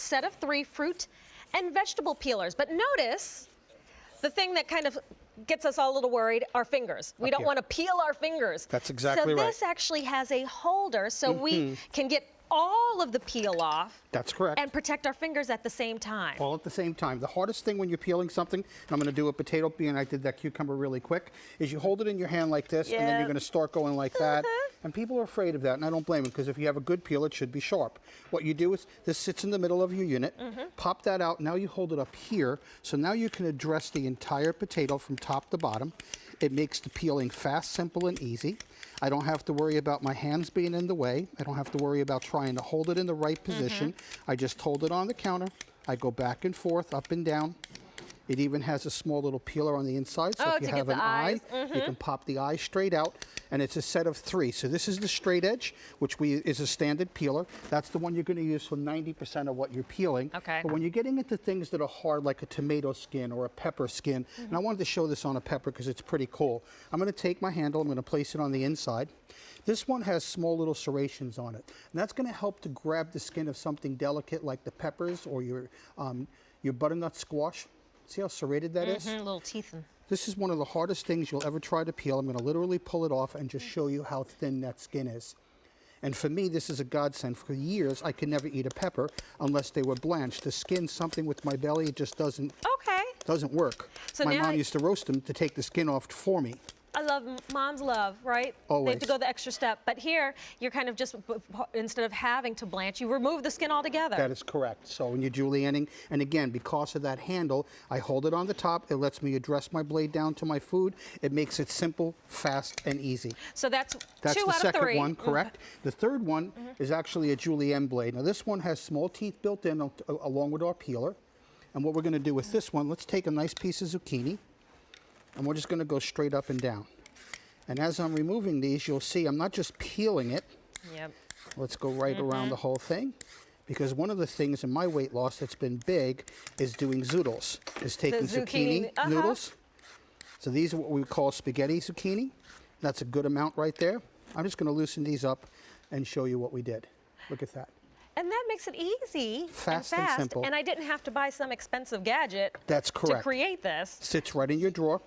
set of 3 fruit and vegetable peelers. But notice the thing that kind of gets us all a little worried, our fingers. We don't want to peel our fingers. That's exactly right. So this actually has a holder so we can get all of the peel off. That's correct. And protect our fingers at the same time. All at the same time. The hardest thing when you're peeling something, and I'm going to do a potato peel, and I did that cucumber really quick, is you hold it in your hand like this, and then you're going to start going like that. And people are afraid of that, and I don't blame them, because if you have a good peel, it should be sharp. What you do is, this sits in the middle of your unit, pop that out, now you hold it up here, so now you can address the entire potato from top to bottom. It makes the peeling fast, simple, and easy. I don't have to worry about my hands being in the way. I don't have to worry about trying to hold it in the right position. I just hold it on the counter. I go back and forth, up and down. It even has a small little peeler on the inside, so if you have an eye, you can pop the eye straight out, and it's a set of 3. So this is the straight edge, which is a standard peeler. That's the one you're going to use for 90% of what you're peeling. Okay. But when you're getting into things that are hard, like a tomato skin or a pepper skin, and I wanted to show this on a pepper because it's pretty cool. I'm going to take my handle, I'm going to place it on the inside. This one has small little serrations on it, and that's going to help to grab the skin of something delicate like the peppers or your butternut squash. See how serrated that is? Little teeth. This is one of the hardest things you'll ever try to peel. I'm going to literally pull it off and just show you how thin that skin is. And for me, this is a godsend. For years, I could never eat a pepper unless they were blanched. To skin something with my belly, it just doesn't work. So my mom used to roast them to take the skin off for me. I love mom's love, right? Always. They have to go the extra step. But here, you're kind of just, instead of having to blanch, you remove the skin altogether. That is correct. So when you're julienning, and again, because of that handle, I hold it on the top. It lets me address my blade down to my food. It makes it simple, fast, and easy. So that's 2 out of 3. That's the second one, correct. The third one is actually a julienne blade. Now this one has small teeth built in along with our peeler. And what we're going to do with this one, let's take a nice piece of zucchini, and we're just going to go straight up and down. And as I'm removing these, you'll see I'm not just peeling it. Let's go right around the whole thing. Because one of the things in my weight loss that's been big is doing zoodles, is taking zucchini noodles. So these are what we call spaghetti zucchini. That's a good amount right there. I'm just going to loosen these up and show you what we did. Look at that. And that makes it easy fast and simple. And I didn't have to buy some expensive gadget That's correct. to create this. Sits right in your drawer.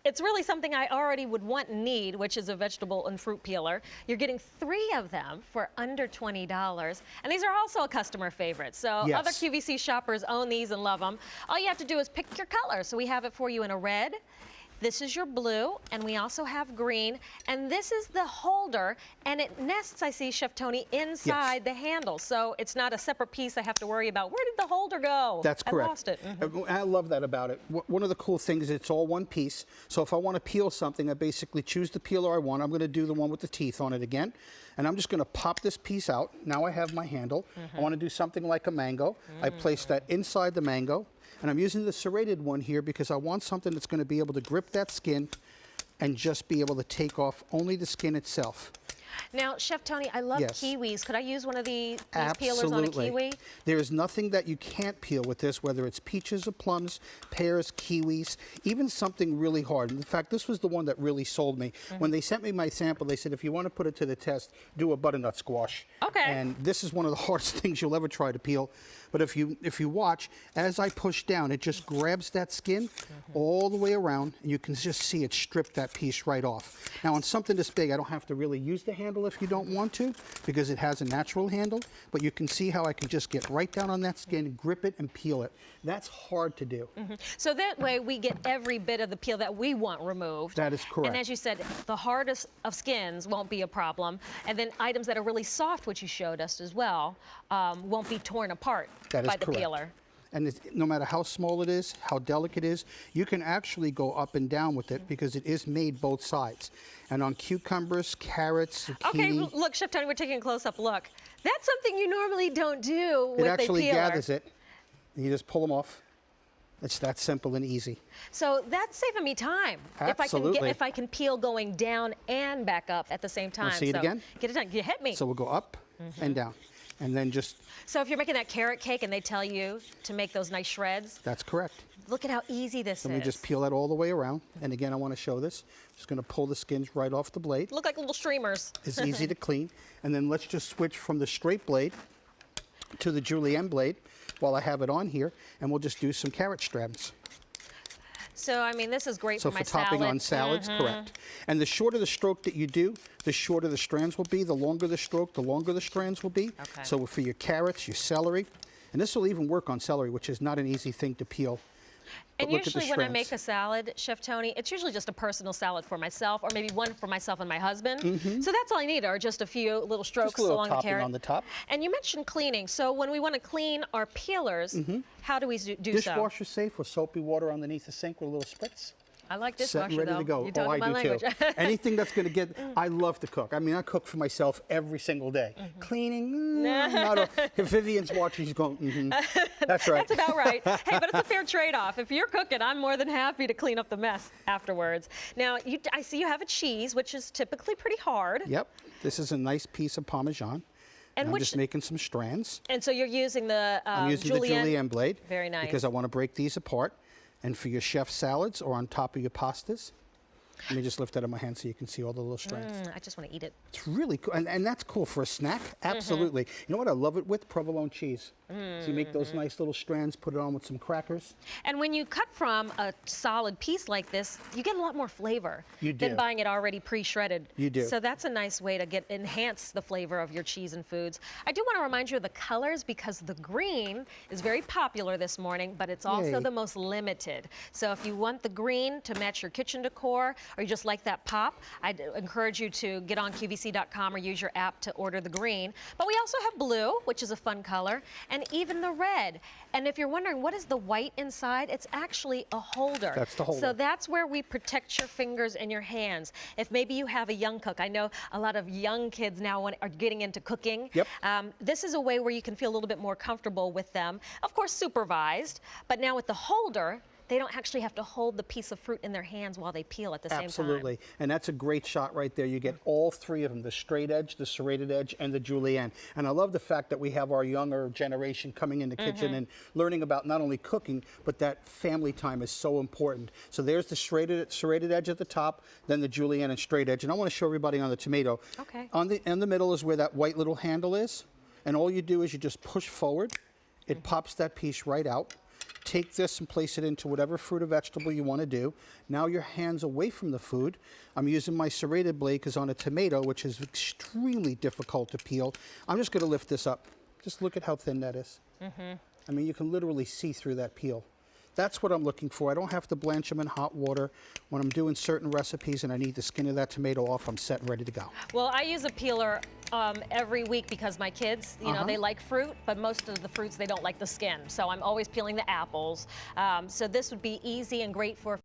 It's really something I already would want and need, which is a vegetable and fruit peeler. You're getting 3 of them for under $20. And these are also a customer favorite. So other QVC shoppers own these and love them. All you have to do is pick your color. So we have it for you in a red. This is your blue, and we also have green, and this is the holder, and it nests, I see, Chef Tony, inside the handle, so it's not a separate piece I have to worry about. Where did the holder go? That's correct. I lost it. I love that about it. One of the cool things is it's all one piece, so if I want to peel something, I basically choose the peeler I want. I'm going to do the one with the teeth on it again, and I'm just going to pop this piece out. Now I have my handle. I want to do something like a mango. I place that inside the mango. And I'm using the serrated one here because I want something that's going to be able to grip that skin and just be able to take off only the skin itself. Now, Chef Tony, I love kiwis. Could I use one of these peelers Absolutely. on a kiwi? There is nothing that you can't peel with this, whether it's peaches or plums, pears, kiwis, even something really hard. In fact, this was the one that really sold me. When they sent me my sample, they said, if you want to put it to the test, do a butternut squash. Okay. And this is one of the hardest things you'll ever try to peel. But if you watch, as I push down, it just grabs that skin all the way around, and you can just see it strip that piece right off. Now, on something this big, I don't have to really use the handle if you don't want to, because it has a natural handle, but you can see how I can just get right down on that skin, grip it, and peel it. That's hard to do. So that way, we get every bit of the peel that we want removed. That is correct. And as you said, the hardest of skins won't be a problem, and then items that are really soft, which you showed us as well, won't be torn apart by the peeler. And no matter how small it is, how delicate it is, you can actually go up and down with it because it is made both sides. And on cucumbers, carrots, zucchini. Okay, look, Chef Tony, we're taking a close-up look. That's something you normally don't do with a peeler. It actually gathers it. You just pull them off. It's that simple and easy. So that's saving me time. Absolutely. If I can peel going down and back up at the same time. See it again? Get it done. You hit me. So we'll go up and down. And then just... So if you're making that carrot cake and they tell you to make those nice shreds. That's correct. Look at how easy this is. Let me just peel that all the way around. And again, I want to show this. Just going to pull the skins right off the blade. Look like little streamers. It's easy to clean. And then let's just switch from the straight blade to the julienne blade. while I have it on here, and we'll just do some carrot strands. So, I mean, this is great So for my topping salad. on salads, correct. And the shorter the stroke that you do, the shorter the strands will be. The longer the stroke, the longer the strands will be. Okay. So for your carrots, your celery, and this will even work on celery, which is not an easy thing to peel. And But look at the usually when I strands. make a salad, Chef Tony, it's usually just a personal salad for myself, or maybe one for myself and my husband. So that's all I need are just a few little strokes Just a little along the topping carrot. on the top. And you mentioned cleaning. So when we want to clean our peelers, how do we do so? Dishwasher safe with soapy water underneath the sink with a little spritz. I like Set dishwasher and ready though. to go. You're Oh, talking I my do language. too. Anything that's going to get, I love to cook. I mean, I cook for myself every single day. Cleaning, not a, if Vivian's watching, she's going, That's right. That's about right. Hey, but it's a fair trade-off. If you're cooking, I'm more than happy to clean up the mess afterwards. Now, I see you have a cheese, which is typically pretty hard. Yep. This is a nice piece of Parmesan. And I'm just making some strands. And so you're using the I'm using the julienne blade. Very nice. Because I want to break these apart. And for your chef salads or on top of your pastas, let me just lift that in my hand so you can see all the little strands. I just want to eat it. It's really cool. And that's cool for a snack. Absolutely. You know what I love it with? Provolone cheese. So you make those nice little strands, put it on with some crackers. And when you cut from a solid piece like this, you get a lot more flavor You than do. buying it already pre-shredded. You do. So that's a nice way to enhance the flavor of your cheese and foods. I do want to remind you of the colors because the green is very popular this morning, but it's also Yay. the most limited. So if you want the green to match your kitchen decor, or you just like that pop, I'd encourage you to get on QVC.com or use your app to order the green. But we also have blue, which is a fun color, and even the red. And if you're wondering what is the white inside, it's actually a holder. That's the holder. So that's where we protect your fingers and your hands. If maybe you have a young cook, I know a lot of young kids now are getting into cooking. Yep. This is a way where you can feel a little bit more comfortable with them. Of course, supervised, but now with the holder, they don't actually have to hold the piece of fruit in their hands while they peel at the same time. Absolutely. And that's a great shot right there. You get all three of them, the straight edge, the serrated edge, and the julienne. And I love the fact that we have our younger generation coming in the kitchen and learning about not only cooking, but that family time is so important. So there's the serrated edge at the top, then the julienne and straight edge. And I want to show everybody on the tomato. Okay. In the middle is where that white little handle is. And all you do is you just push forward. It pops that piece right out. Take this and place it into whatever fruit or vegetable you want to do. Now your hand's away from the food. I'm using my serrated blade because on a tomato, which is extremely difficult to peel, I'm just going to lift this up. Just look at how thin that is. I mean, you can literally see through that peel. That's what I'm looking for. I don't have to blanch them in hot water. When I'm doing certain recipes and I need the skin of that tomato off, I'm set and ready to go. Well, I use a peeler every week because my kids, you know, they like fruit, but most of the fruits, they don't like the skin. So I'm always peeling the apples. So this would be easy and great for